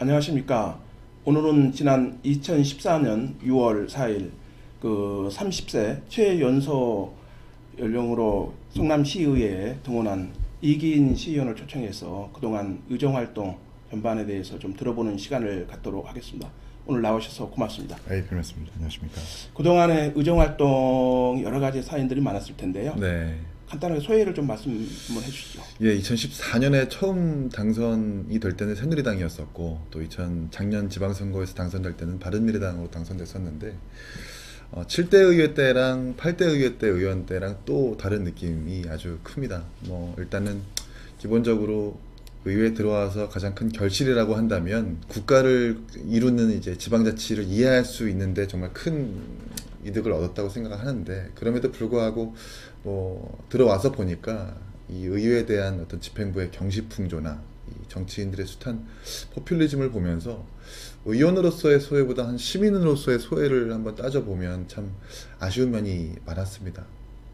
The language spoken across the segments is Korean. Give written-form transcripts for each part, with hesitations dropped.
안녕하십니까. 오늘은 지난 2014년 6월 4일 그 30세 최연소 연령으로 성남시의회에 등원한 이기인 시의원을 초청해서 그동안 의정활동 전반에 대해서 좀 들어보는 시간을 갖도록 하겠습니다. 오늘 나오셔서 고맙습니다. 별 말씀입니다. 안녕하십니까. 그동안의 의정활동 여러 가지 사연들이 많았을 텐데요. 네. 간단하게 소회를 좀 말씀을 해주시죠. 예, 2014년에 처음 당선이 될 때는 새누리당이었었고, 또 작년 지방선거에서 당선될 때는 바른미래당으로 당선됐었는데, 7대 의회 때랑 8대 의회 때 의원 때랑 또 다른 느낌이 아주 큽니다. 일단은 기본적으로 의회에 들어와서 가장 큰 결실이라고 한다면 국가를 이루는 이제 지방자치를 이해할 수 있는데 정말 큰 이득을 얻었다고 생각을 하는데, 그럼에도 불구하고 들어와서 보니까 이 의회에 대한 어떤 집행부의 경시풍조나 이 정치인들의 숱한 포퓰리즘을 보면서 의원으로서의 소회보다 한 시민으로서의 소회를 한번 따져보면 참 아쉬운 면이 많았습니다.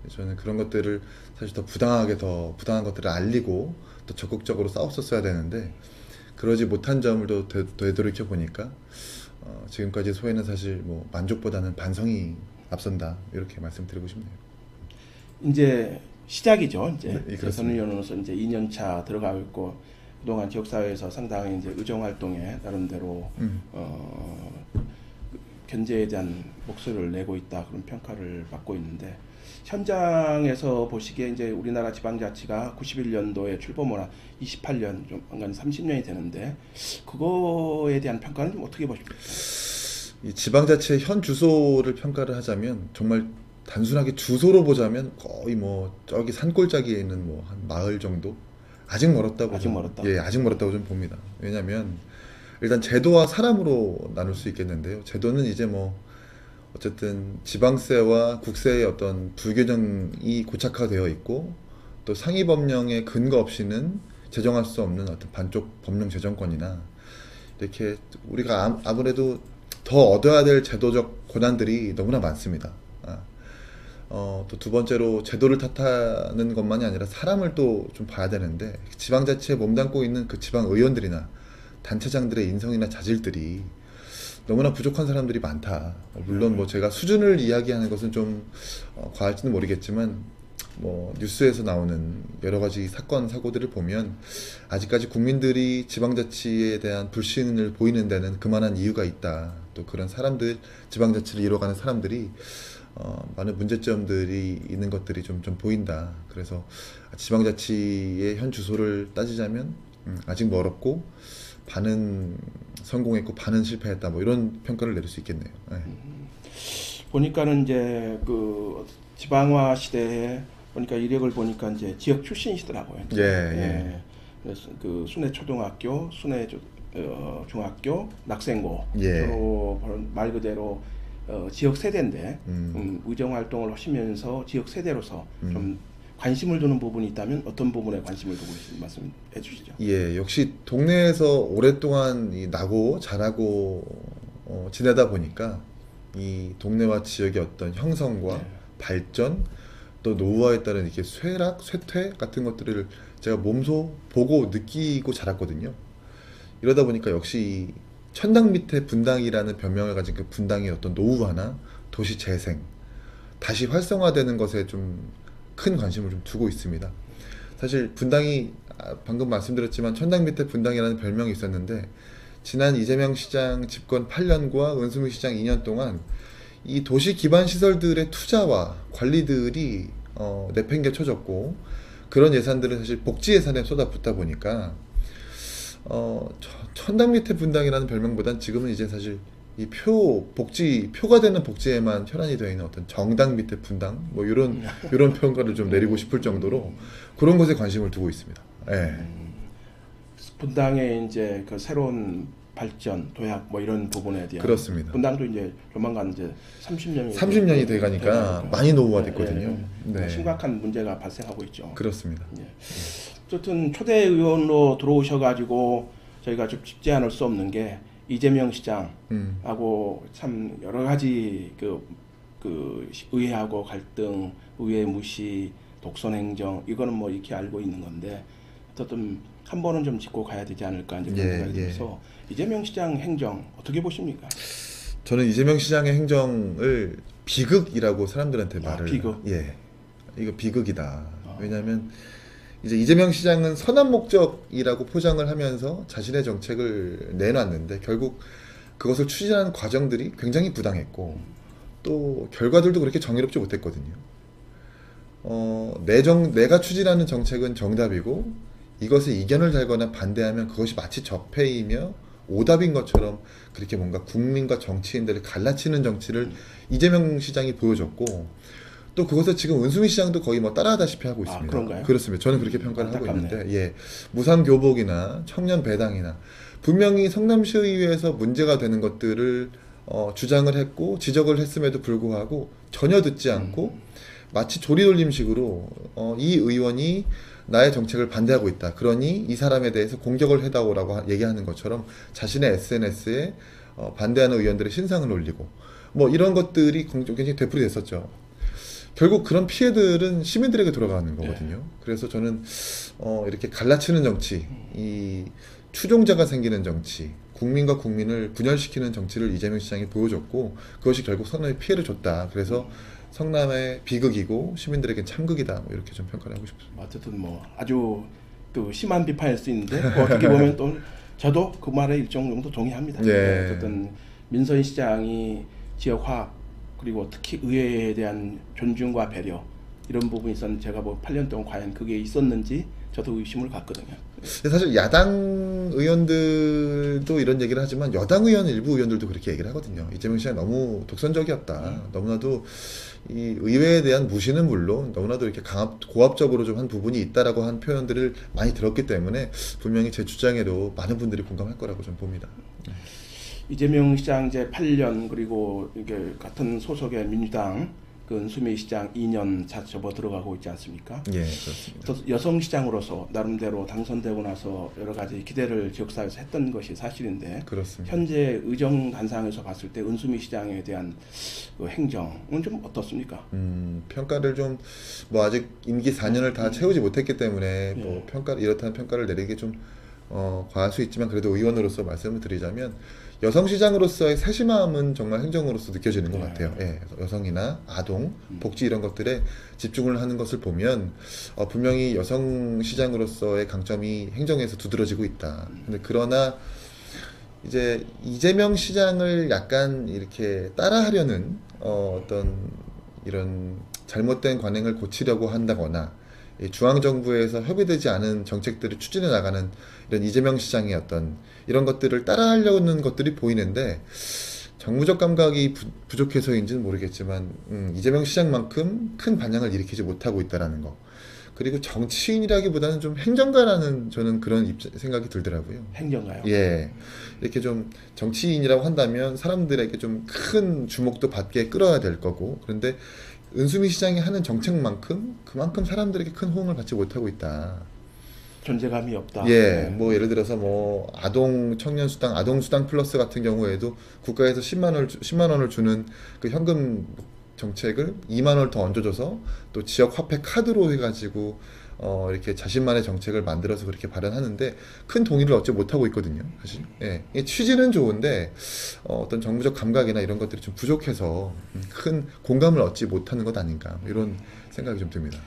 저는 그런 것들을 사실 더 부당한 것들을 알리고 또 적극적으로 싸웠었어야 되는데, 그러지 못한 점을 또 되돌이켜 보니까 지금까지 소회는 사실 만족보다는 반성이 앞선다, 이렇게 말씀드리고 싶네요. 이제 시작이죠. 이제 네, 선의원으로서 이제 2년차 들어가고 있고, 그동안 지역사회에서 상당히 이제 의정활동에 나름대로 견제에 대한 목소리를 내고 있다, 그런 평가를 받고 있는데, 현장에서 보시기에 이제 우리나라 지방자치가 91년도에 출범을 28년 좀 안간 30년이 되는데, 그거에 대한 평가는 좀 어떻게 보십니까? 이 지방자치의 현 주소를 평가를 하자면, 정말 단순하게 주소로 보자면 거의 저기 산골짜기에 있는 한 마을 정도? 아직 멀었다고 예, 아직 멀었다고 좀 봅니다. 왜냐면 일단 제도와 사람으로 나눌 수 있겠는데요. 제도는 이제 어쨌든 지방세와 국세의 어떤 불균형이 고착화되어 있고, 또 상위 법령의 근거 없이는 제정할 수 없는 어떤 반쪽 법령 제정권이나, 이렇게 우리가 아무래도 더 얻어야 될 제도적 권한들이 너무나 많습니다. 또 두 번째로 제도를 탓하는 것만이 아니라 사람을 또 좀 봐야 되는데, 지방자치에 몸담고 있는 그 지방 의원들이나 단체장들의 인성이나 자질들이 너무나 부족한 사람들이 많다. 물론 제가 수준을 이야기하는 것은 좀 과할지는 모르겠지만, 뉴스에서 나오는 여러 가지 사건 사고들을 보면 아직까지 국민들이 지방자치에 대한 불신을 보이는 데는 그만한 이유가 있다. 또 그런 사람들, 지방자치를 이뤄가는 사람들이 많은 문제점들이 있는 것들이 좀 보인다. 그래서 지방자치의 현 주소를 따지자면 아직 멀었고, 반은 성공했고 반은 실패했다, 이런 평가를 내릴 수 있겠네요. 네. 보니까는 이제 그 지방화 시대에 보니까 이력을 보니까 이제 지역 출신이시더라고요. 예. 그래서 그 순회 초등학교, 순회 중학교, 낙생고 예. 말 그대로 지역 세대인데 의정 활동을 하시면서 지역 세대로서 좀 관심을 두는 부분이 있다면 어떤 부분에 관심을 두고 계신지 말씀해 주시죠. 예, 역시 동네에서 오랫동안 나고 자라고 지내다 보니까 이 동네와 지역의 어떤 형성과 발전, 또 노후화에 따른 이렇게 쇠퇴 같은 것들을 제가 몸소 보고 느끼고 자랐거든요. 이러다 보니까 역시 이 천당 밑에 분당이라는 별명을 가진 그 분당의 어떤 노후화나 도시 재생, 다시 활성화되는 것에 좀 큰 관심을 좀 두고 있습니다. 사실 분당이 방금 말씀드렸지만 천당 밑에 분당이라는 별명이 있었는데, 지난 이재명 시장 집권 8년과 은수미 시장 2년 동안 이 도시 기반 시설들의 투자와 관리들이 내팽개쳐졌고, 그런 예산들은 사실 복지 예산에 쏟아붓다 보니까 천당 밑에 분당이라는 별명보단 지금은 이제 사실 이 표가 되는 복지에만 혈안이 되어 있는 어떤 정당 밑에 분당, 이런 평가를 좀 내리고 싶을 정도로 그런 것에 관심을 두고 있습니다. 예. 분당의 이제 그 새로운 발전, 도약 이런 부분에 대한. 그렇습니다. 분당도 이제 조만간 이제 30년이 돼가니까 많이 노후화됐거든요. 네. 심각한 문제가 발생하고 있죠. 그렇습니다. 어쨌든 초대 의원으로 들어오셔가지고 저희가 좀 짚지 않을 수 없는 게 이재명 시장하고 참 여러 가지 그 의회하고 갈등, 의회 무시, 독선 행정, 이거는 이렇게 알고 있는 건데, 어쨌든 한 번은 좀 짚고 가야 되지 않을까 이제 그런 생각이 들어서 이재명 시장 행정 어떻게 보십니까? 저는 이재명 시장의 행정을 비극이라고 사람들한테 말을 비극. 이거 비극이다. 왜냐하면 이제 이재명 시장은 선한 목적이라고 포장을 하면서 자신의 정책을 내놨는데 결국 그것을 추진하는 과정들이 굉장히 부당했고 또 결과들도 그렇게 정의롭지 못했거든요. 내가 추진하는 정책은 정답이고 이것에 이견을 달거나 반대하면 그것이 마치 적폐이며 오답인 것처럼 그렇게 뭔가 국민과 정치인들을 갈라치는 정치를 이재명 시장이 보여줬고 또 그것을 지금 은수미 시장도 거의 뭐 따라하다시피 하고 있습니다. 그런가요? 그렇습니다. 저는 그렇게 평가를 하고 있는데 무상교복이나 청년 배당이나 분명히 성남시의회에서 문제가 되는 것들을 주장을 했고 지적을 했음에도 불구하고 전혀 듣지 않고 마치 조리돌림식으로 이 의원이 나의 정책을 반대하고 있다. 그러니 이 사람에 대해서 공격을 해다오라고 얘기하는 것처럼 자신의 SNS에 반대하는 의원들의 신상을 올리고 뭐 이런 것들이 굉장히 되풀이됐었죠. 결국 그런 피해들은 시민들에게 돌아가는 거거든요. 그래서 저는 이렇게 갈라치는 정치, 이 추종자가 생기는 정치, 국민과 국민을 분열시키는 정치를 이재명 시장이 보여줬고 그것이 결국 성남에 피해를 줬다. 그래서 성남의 비극이고 시민들에겐 참극이다. 뭐 이렇게 좀 평가를 하고 싶습니다. 어쨌든 뭐 아주 또 심한 비판일 수 있는데 어떻게 보면 또 저도 그 말에 일정 정도 동의합니다. 어쨌든 민선 시장이 지역화 그리고 특히 의회에 대한 존중과 배려 이런 부분이 있었는데 제가 뭐 8년 동안 과연 그게 있었는지 저도 의심을 갖거든요. 사실 야당 의원들도 이런 얘기를 하지만 여당 일부 의원들도 그렇게 얘기를 하거든요. 이재명 시장이 너무 독선적이었다. 너무나도 이 의회에 대한 무시는 물론 너무나도 이렇게 고압적으로 좀 한 부분이 있다라고 한 표현들을 많이 들었기 때문에 분명히 제 주장에도 많은 분들이 공감할 거라고 좀 봅니다. 이재명 시장 이제 8년 그리고 이게 같은 소속의 민주당 그 은수미 시장 2년 접어 들어가고 있지 않습니까? 그렇습니다. 또 여성 시장으로서 나름대로 당선되고 나서 여러 가지 기대를 지역사회에서 했던 것이 사실인데 그렇습니다. 현재 의정 단상에서 봤을 때 은수미 시장에 대한 그 행정은 좀 어떻습니까? 평가를 좀 뭐 아직 임기 4년을 다 채우지 못했기 때문에 뭐 이렇다는 평가를 내리기 좀 과할 수 있지만 그래도 의원으로서 말씀을 드리자면 여성시장으로서의 세심함은 정말 행정으로서 느껴지는 것 같아요. 여성이나 아동, 복지 이런 것들에 집중을 하는 것을 보면 분명히 여성시장으로서의 강점이 행정에서 두드러지고 있다. 근데 그러나 이제 이재명 시장을 약간 이렇게 따라하려는 어떤 이런 잘못된 관행을 고치려고 한다거나 중앙정부에서 협의되지 않은 정책들을 추진해 나가는 이런 이재명 시장의 어떤 이런 것들을 따라하려는 것들이 보이는데 정무적 감각이 부족해서인지는 모르겠지만 이재명 시장만큼 큰 반향을 일으키지 못하고 있다는 거. 그리고 정치인이라기보다는 좀 행정가라는 저는 그런 생각이 들더라고요. 행정가요? 이렇게 좀 정치인이라고 한다면 사람들에게 좀 큰 주목도 받게 끌어야 될 거고 그런데 은수미 시장이 하는 정책만큼 그만큼 사람들에게 큰 호응을 받지 못하고 있다. 존재감이 없다. 뭐 예를 들어서 뭐 아동 청년 수당, 아동 수당 플러스 같은 경우에도 국가에서 10만 원을 주는 그 현금 정책을 2만 원을 더 얹어줘서 또 지역 화폐 카드로 해가지고 이렇게 자신만의 정책을 만들어서 그렇게 발언하는데 큰 동의를 얻지 못하고 있거든요. 사실 취지는 좋은데 어떤 정부적 감각이나 이런 것들이 좀 부족해서 큰 공감을 얻지 못하는 것 아닌가 이런 생각이 좀 듭니다.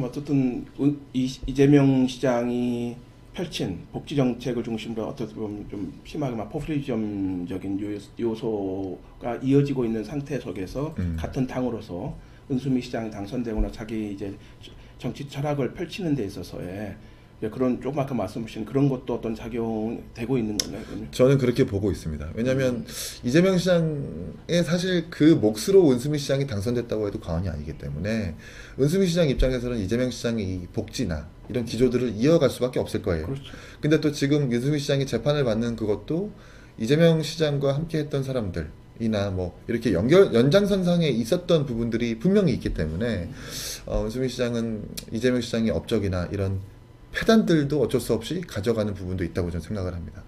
어쨌든 이재명 시장이 펼친 복지 정책을 중심으로 어떻게 보면 좀 심하게 포퓰리즘적인 요소가 이어지고 있는 상태 속에서 같은 당으로서 은수미 시장이 당선되거나 자기 이제 정치 철학을 펼치는 데 있어서의 그런 조금 아까 말씀하신 그런 것도 어떤 작용되고 있는 건가요? 저는 그렇게 보고 있습니다. 왜냐하면 이재명 시장의 사실 그 몫으로 은수미 시장이 당선됐다고 해도 과언이 아니기 때문에 은수미 시장 입장에서는 이재명 시장의 이 복지나 이런 기조들을 이어갈 수밖에 없을 거예요. 그렇죠. 근데 또 지금 은수미 시장이 재판을 받는 그것도 이재명 시장과 함께했던 사람들 이나 뭐 이렇게 연장선상에 있었던 부분들이 분명히 있기 때문에 은수미 시장은 이재명 시장의 업적이나 이런 패단들도 어쩔 수 없이 가져가는 부분도 있다고 저는 생각을 합니다.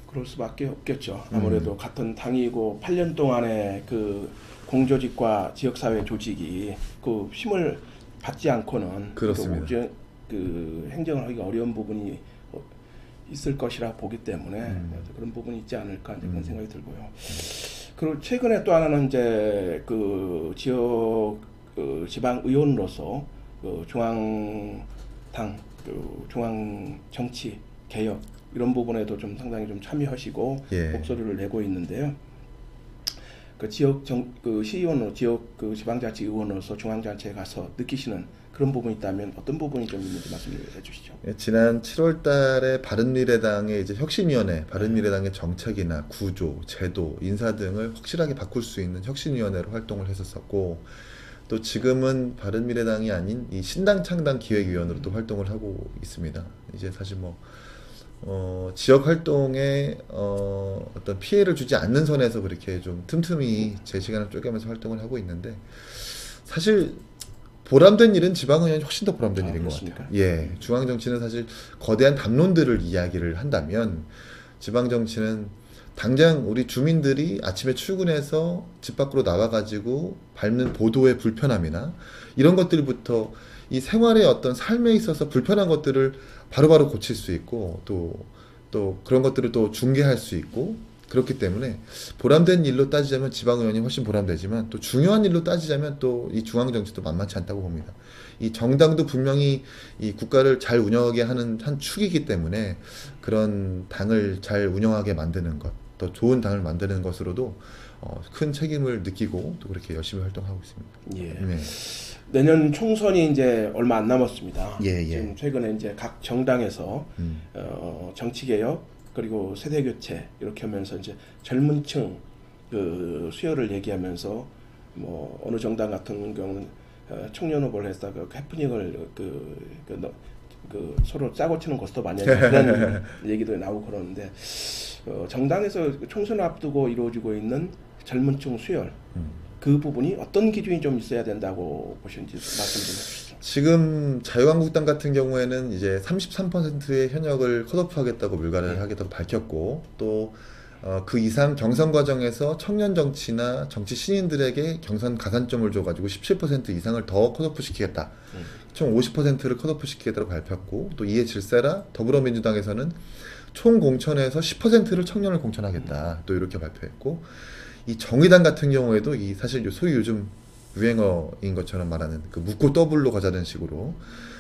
그럴 수밖에 없겠죠. 아무래도 같은 당이고 8년 동안의 그 공조직과 지역사회 조직이 그 힘을 받지 않고는 그렇습니다. 그 행정을 하기가 어려운 부분이 있을 것이라 보기 때문에 그런 부분이 있지 않을까 그런 생각이 들고요. 그리고 최근에 또 하나는 이제 그 지역 그 지방 의원으로서 그 중앙당 그 중앙 정치 개혁 이런 부분에도 좀 상당히 좀 참여하시고 목소리를 내고 있는데요. 그 지역 그 시의원으로 지역 그 지방자치 의원으로서 중앙자치에 가서 느끼시는 그런 부분이 있다면 어떤 부분이 좀 있는지 말씀해 주시죠. 지난 7월달에 바른미래당의 이제 혁신위원회, 바른미래당의 정책이나 구조, 제도, 인사 등을 확실하게 바꿀 수 있는 혁신위원회로 활동을 했었고, 또 지금은 바른미래당이 아닌 이 신당 창당 기획위원으로 또 활동을 하고 있습니다. 이제 사실 뭐 지역 활동에 어떤 피해를 주지 않는 선에서 그렇게 좀 틈틈이 제 시간을 쪼개면서 활동을 하고 있는데, 사실 보람된 일은 지방의원이 훨씬 더 보람된 일인 그렇습니까? 것 같아요. 예, 중앙 정치는 사실 거대한 담론들을 이야기를 한다면, 지방 정치는 당장 우리 주민들이 아침에 출근해서 집 밖으로 나와가지고 밟는 보도의 불편함이나 이런 것들부터 이 생활의 어떤 삶에 있어서 불편한 것들을 바로바로 고칠 수 있고, 또 그런 것들을 또 중개할 수 있고, 그렇기 때문에 보람된 일로 따지자면 지방의원이 훨씬 보람되지만, 또 중요한 일로 따지자면 또 이 중앙정치도 만만치 않다고 봅니다. 이 정당도 분명히 이 국가를 잘 운영하게 하는 한 축이기 때문에, 그런 당을 잘 운영하게 만드는 것, 더 좋은 당을 만드는 것으로도 큰 책임을 느끼고 또 그렇게 열심히 활동하고 있습니다. 예. 네. 내년 총선이 이제 얼마 안 남았습니다. 지금 최근에 이제 각 정당에서 정치개혁 그리고 세대교체 이렇게 하면서 이제 젊은층 그 수요를 얘기하면서 뭐 어느 정당 같은 경우는 청년 후보를 했다가 해프닝을 그 서로 짜고 치는 것도 많이 하죠. 그런 얘기도 나오고 그러는데, 정당에서 총선을 앞두고 이루어지고 있는 젊은층 수혈 그 부분이 어떤 기준이 좀 있어야 된다고 보시는지 말씀 좀 해주시죠. 지금 자유한국당 같은 경우에는 이제 33%의 현역을 컷오프하겠다고 물갈이를 하겠다고 밝혔고, 또 그 이상 경선 과정에서 청년 정치나 정치 신인들에게 경선 가산점을 줘가지고 17% 이상을 더 컷오프 시키겠다. 총 50%를 컷오프 시키겠다고 발표했고, 또 이에 질세라 더불어민주당에서는 총 공천에서 10%를 청년을 공천하겠다. 또 이렇게 발표했고, 이 정의당 같은 경우에도 이 사실 소위 요즘 유행어인 것처럼 말하는 그 묻고 더블로 가자는 식으로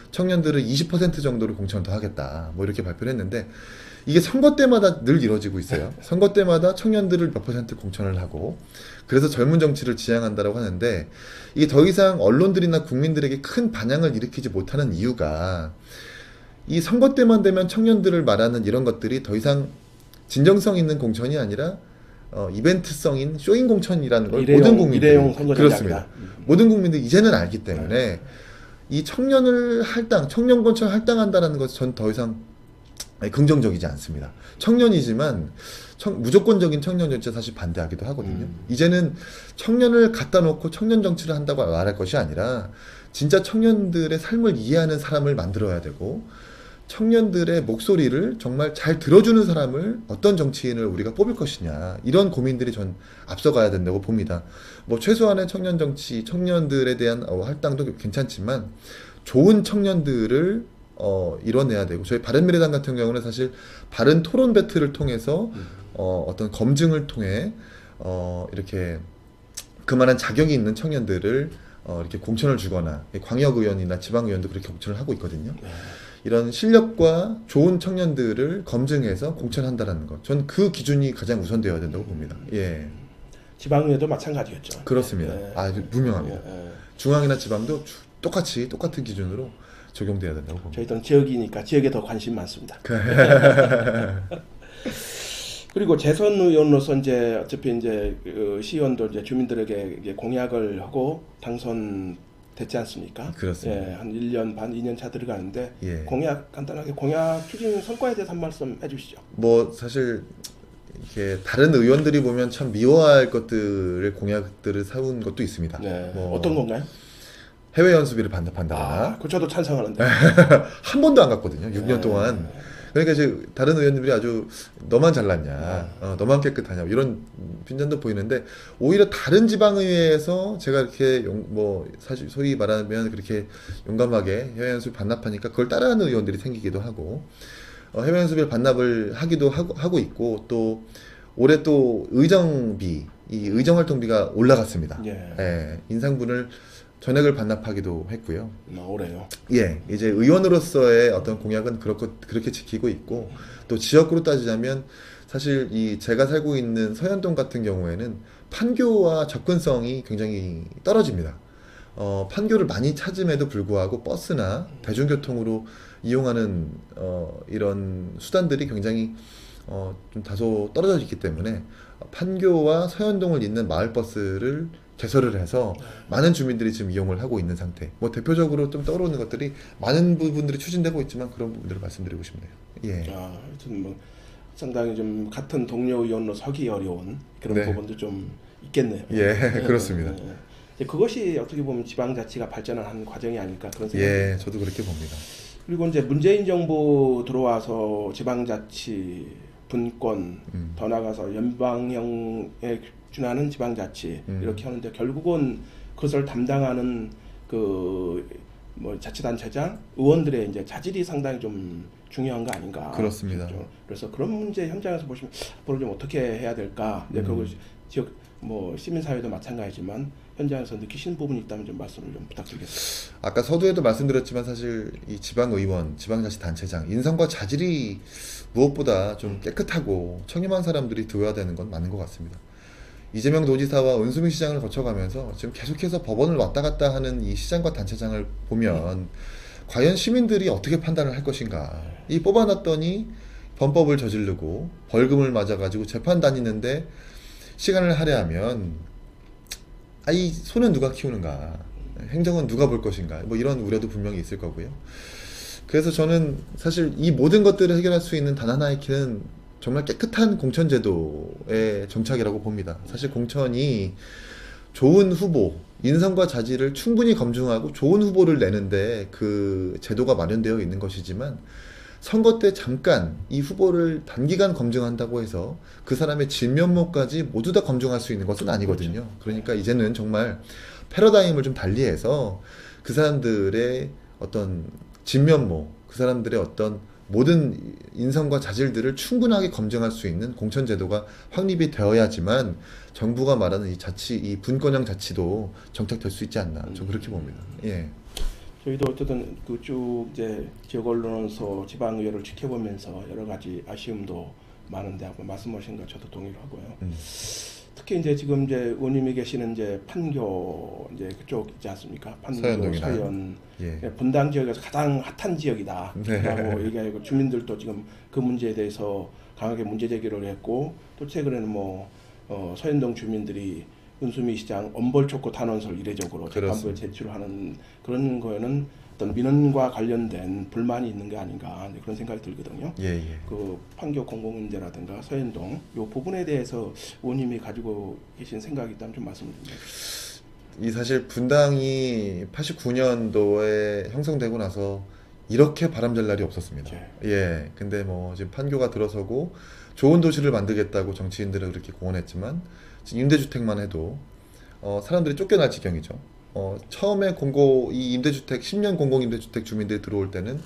청년들을 20% 정도를 공천 더 하겠다. 뭐 이렇게 발표를 했는데, 이게 선거 때마다 늘 이루어지고 있어요. 선거 때마다 청년들을 몇 퍼센트 공천을 하고, 그래서 젊은 정치를 지향한다라고 하는데, 이게 더 이상 언론들이나 국민들에게 큰 반향을 일으키지 못하는 이유가, 이 선거 때만 되면 청년들을 말하는 이런 것들이 더 이상 진정성 있는 공천이 아니라 이벤트성인 쇼잉 공천이라는 걸 모든 국민들이, 그렇습니다. 모든 국민들이 이제는 알기 때문에 이 청년을 할당, 청년 공천 할당한다는 것은 전 더 이상 긍정적이지 않습니다. 청년이지만 무조건적인 청년 정치에 사실 반대하기도 하거든요. 이제는 청년을 갖다 놓고 청년 정치를 한다고 말할 것이 아니라, 진짜 청년들의 삶을 이해하는 사람을 만들어야 되고, 청년들의 목소리를 정말 잘 들어주는 사람을, 어떤 정치인을 우리가 뽑을 것이냐, 이런 고민들이 전 앞서가야 된다고 봅니다. 뭐 최소한의 청년 정치, 청년들에 대한 할당도 괜찮지만 좋은 청년들을 이뤄내야 되고, 저희 바른미래당 같은 경우는 사실 바른 토론 배틀을 통해서 어떤 검증을 통해 이렇게 그만한 자격이 있는 청년들을 이렇게 공천을 주거나, 광역의원이나 지방의원도 그렇게 공천을 하고 있거든요. 이런 실력과 좋은 청년들을 검증해서 공천한다라는 것, 전 그 기준이 가장 우선되어야 된다고 봅니다. 예. 지방에도 마찬가지였죠. 그렇습니다. 분명합니다. 중앙이나 지방도 똑같은 기준으로 적용돼야 된다고 봅니다. 저희들은 지역이니까 지역에 더 관심 많습니다. 그리고 재선 의원으로서 이제 어차피 이제 시의원도 이제 주민들에게 이제 공약을 하고 당선됐지 않습니까? 그렇습니다. 예, 한 1년 반, 2년 차 들어가는데, 공약 간단하게 공약 추진 성과에 대해서 한 말씀 해주시죠. 뭐 사실 이렇게 다른 의원들이 보면 참 미워할 것들을, 공약들을 세운 것도 있습니다. 뭐 어떤 건가요? 해외 연수비를 반납한다거나. 그 저도 찬성하는데. 한 번도 안 갔거든요. 6년 동안. 그러니까 이제 다른 의원님들이 아주 너만 잘났냐, 너만 깨끗하냐 이런 빈잔도 보이는데 오히려 다른 지방의회에서 제가 이렇게 뭐 사실 소위 말하면 그렇게 용감하게 해외 연수비 반납하니까 그걸 따라하는 의원들이 생기기도 하고 해외 연수비를 반납을 하기도 하고 있고 또 올해 또 의정비 이 의정활동비가 올라갔습니다. 예. 예, 인상분을 전액을 반납하기도 했고요. 올해요. 예, 이제 의원으로서의 어떤 공약은 그렇게 지키고 있고 또 지역구로 따지자면 사실 이 제가 살고 있는 서현동 같은 경우에는 판교와 접근성이 굉장히 떨어집니다. 판교를 많이 찾음에도 불구하고 버스나 대중교통으로 이용하는 이런 수단들이 굉장히 좀 다소 떨어져 있기 때문에 판교와 서현동을 잇는 마을버스를 개설을 해서 많은 주민들이 지금 이용을 하고 있는 상태. 뭐 대표적으로 좀 떠오르는 것들이 많은 부분들이 추진되고 있지만 그런 부분들을 말씀드리고 싶네요. 예. 하여튼 뭐 상당히 좀 같은 동료 의원으로 서기 어려운 그런 네. 부분도 좀 있겠네요. 예, 그렇습니다. 이제 그것이 어떻게 보면 지방자치가 발전을 한 과정이 아닐까 그런 생각이 예, 듭니다. 저도 그렇게 봅니다. 그리고 이제 문재인 정부 들어와서 지방자치 분권 더 나아가서 연방형에 준하는 지방자치 이렇게 하는데 결국은 그것을 담당하는 그 뭐 자치단체장 의원들의 이제 자질이 상당히 좀 중요한 거 아닌가. 그렇습니다. 그래서 그런 문제 현장에서 보시면 앞으로 좀 어떻게 해야 될까. 이제 그리고 지역 뭐 시민사회도 마찬가지지만 현장에서 느끼시는 부분이 있다면 좀 말씀을 좀 부탁드리겠습니다. 아까 서두에도 말씀드렸지만 사실 이 지방의원, 지방자치단체장 인성과 자질이 무엇보다 좀 깨끗하고 청렴한 사람들이 되어야 되는 건 맞는 것 같습니다. 이재명 도지사와 은수미 시장을 거쳐가면서 지금 계속해서 법원을 왔다 갔다 하는 이 시장과 단체장을 보면 과연 시민들이 어떻게 판단을 할 것인가. 이 뽑아놨더니 범법을 저지르고 벌금을 맞아가지고 재판 다니는데 시간을 할애하면 이 손은 누가 키우는가, 행정은 누가 볼 것인가, 뭐 이런 우려도 분명히 있을 거고요. 그래서 저는 사실 이 모든 것들을 해결할 수 있는 단 하나의 길은 정말 깨끗한 공천제도의 정착이라고 봅니다. 사실 공천이 좋은 후보, 인성과 자질을 충분히 검증하고 좋은 후보를 내는데 그 제도가 마련되어 있는 것이지만 선거 때 잠깐 이 후보를 단기간 검증한다고 해서 그 사람의 진면목까지 모두 다 검증할 수 있는 것은 아니거든요. 그러니까 이제는 정말 패러다임을 좀 달리해서 그 사람들의 어떤 진면목, 그 사람들의 어떤 모든 인성과 자질들을 충분하게 검증할 수 있는 공천제도가 확립이 되어야지만 정부가 말하는 이 분권형 자치도 정착될 수 있지 않나. 저 그렇게 봅니다. 예. 저희도 어쨌든 그쭉 이제 지역 언론에서 지방의회를 지켜보면서 여러 가지 아쉬움도 많은데 아까 말씀하신 거 저도 동의를 하고요. 특히 이제 지금 이제 의원님이 계시는 이제 판교 이제 그쪽 있지 않습니까? 판교 서현 예. 분당 지역에서 가장 핫한 지역이다라고 얘기하고 주민들도 지금 그 문제에 대해서 강하게 문제 제기를 했고 또 최근에는 뭐 서현동 주민들이 은수미 시장 엄벌초코 탄원서를 이례적으로 재판부에 제출하는 그런 거에는 어떤 민원과 관련된 불만이 있는 게 아닌가 그런 생각이 들거든요. 예. 그 판교 공공임대라든가 서현동 이 부분에 대해서 의원님이 가지고 계신 생각이 있다면 좀 말씀을 드립니다. 이 사실 분당이 89년도에 형성되고 나서 이렇게 바람잘 날이 없었습니다. 예. 근데 뭐 지금 판교가 들어서고 좋은 도시를 만들겠다고 정치인들은 그렇게 공언했지만 지금 임대주택만 해도 사람들이 쫓겨날 지경이죠. 처음에 이 임대주택 10년 공공임대주택 주민들이 들어올 때는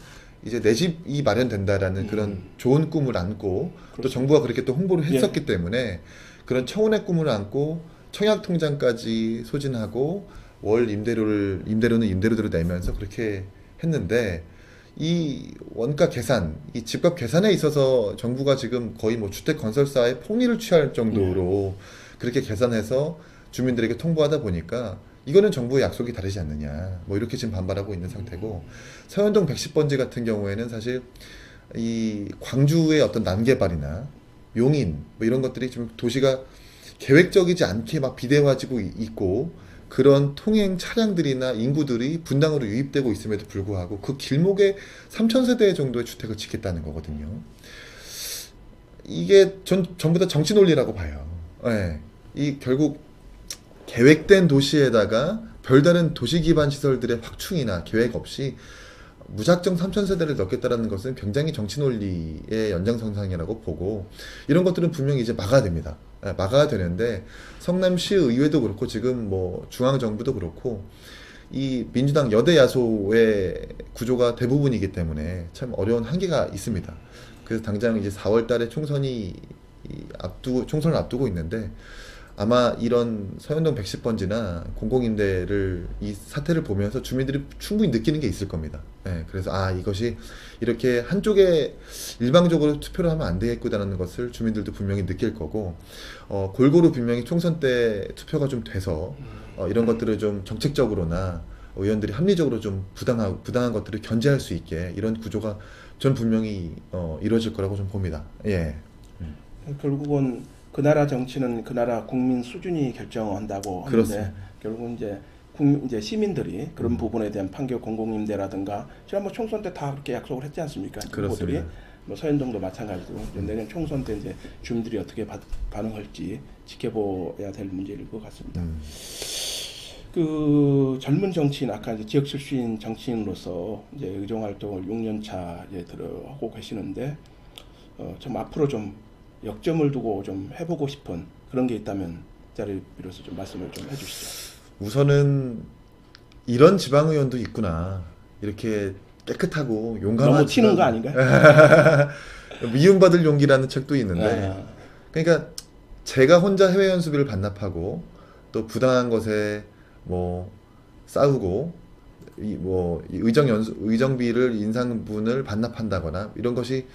이제 내 집이 마련된다라는 그런 좋은 꿈을 안고 또 정부가 그렇게 또 홍보를 했었기 때문에 그런 청운의 꿈을 안고 청약통장까지 소진하고 월 임대료는 임대료대로 내면서 그렇게 했는데 이 원가 계산, 이 집값 계산에 있어서 정부가 지금 거의 뭐 주택 건설사의 폭리를 취할 정도로 그렇게 계산해서 주민들에게 통보하다 보니까 이거는 정부의 약속이 다르지 않느냐 뭐 이렇게 지금 반발하고 있는 상태고 서현동 110번지 같은 경우에는 사실 이 광주의 어떤 남개발이나 용인 뭐 이런 것들이 지금 도시가 계획적이지 않게 막 비대화지고 있고 그런 통행 차량들이나 인구들이 분당으로 유입되고 있음에도 불구하고 그 길목에 3,000세대 정도의 주택을 짓겠다는 거거든요. 이게 전부 다 정치 논리라고 봐요. 예. 이 결국 계획된 도시에다가 별다른 도시 기반 시설들의 확충이나 계획 없이 무작정 3,000세대를 넣겠다라는 것은 굉장히 정치 논리의 연장선상이라고 보고, 이런 것들은 분명히 이제 막아야 됩니다. 막아야 되는데 성남시 의회도 그렇고 지금 뭐 중앙정부도 그렇고 이 민주당 여대 야소의 구조가 대부분이기 때문에 참 어려운 한계가 있습니다. 그래서 당장 이제 4월 달에 총선을 앞두고 있는데, 아마 이런 서현동 110번지나 공공임대를 이 사태를 보면서 주민들이 충분히 느끼는 게 있을 겁니다. 그래서 이것이 이렇게 한쪽에 일방적으로 투표를 하면 안 되겠구나라는 것을 주민들도 분명히 느낄 거고, 골고루 분명히 총선 때 투표가 좀 돼서 이런 것들을 좀 정책적으로나 의원들이 합리적으로 좀 부당한 것들을 견제할 수 있게 이런 구조가 전 분명히 이루어질 거라고 좀 봅니다. 예. 결국은 그 나라 정치는 그 나라 국민 수준이 결정한다고 하는데, 그렇습니다. 결국은 이제 시민들이 그런 부분에 대한 판교 공공임대라든가 지난번 총선 때 다 그렇게 약속을 했지 않습니까? 그렇습니다. 후보들이 뭐 서현동도 마찬가지고 내년 총선 때 이제 주민들이 어떻게 반응할지 지켜봐야 될 문제일 것 같습니다. 그 젊은 정치인, 아까 이제 지역 출신 정치인으로서 이제 의정 활동을 6년 차 이제 하고 계시는데, 좀 앞으로 좀 역점을 두고 좀 해보고 싶은 그런 게 있다면 자리 빌어서 좀 말씀을 좀 해주시죠. 우선은 이런 지방의원도 있구나, 이렇게 깨끗하고 용감한, 너무 튀는 거 아닌가요? 미움받을 용기라는 책도 있는데, 그러니까 제가 혼자 해외 연수비를 반납하고 또 부당한 것에 뭐 싸우고 이 의정비를 인상분을 반납한다거나 이런 것이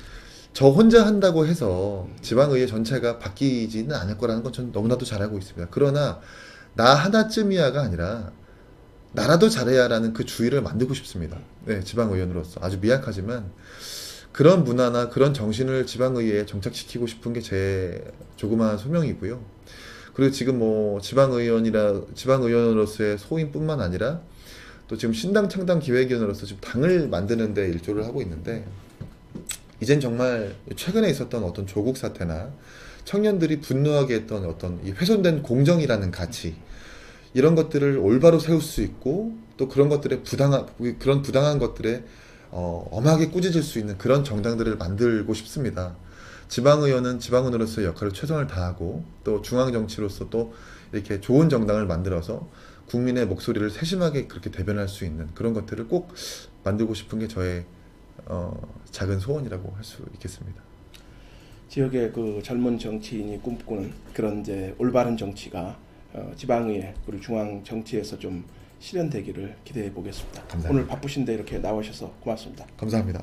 저 혼자 한다고 해서 지방의회 전체가 바뀌지는 않을 거라는 건 전 너무나도 잘 알고 있습니다. 그러나 나 하나쯤이야가 아니라 나라도 잘해야라는 그 주의를 만들고 싶습니다. 지방의원으로서 아주 미약하지만 그런 문화나 그런 정신을 지방의회에 정착시키고 싶은 게 제 조그마한 소명이고요. 그리고 지금 뭐 지방의원으로서의 소임뿐만 아니라 또 지금 신당 창당 기획위원으로서 지금 당을 만드는 데 일조를 하고 있는데, 이젠 정말 최근에 있었던 어떤 조국 사태나 청년들이 분노하게 했던 어떤 이 훼손된 공정이라는 가치, 이런 것들을 올바로 세울 수 있고 또 그런 것들의 부당한 것들에 엄하게 꾸짖을 수 있는 그런 정당들을 만들고 싶습니다. 지방의원은 지방의원으로서의 역할을 최선을 다하고 또 중앙정치로서 또 이렇게 좋은 정당을 만들어서 국민의 목소리를 세심하게 그렇게 대변할 수 있는 그런 것들을 꼭 만들고 싶은 게 저의 작은 소원이라고 할 수 있겠습니다. 지역의 그 젊은 정치인이 꿈꾸는 그런 이제 올바른 정치가 지방의회 그리고 중앙 정치에서 좀 실현되기를 기대해 보겠습니다. 감사합니다. 오늘 바쁘신데 이렇게 나오셔서 고맙습니다. 감사합니다.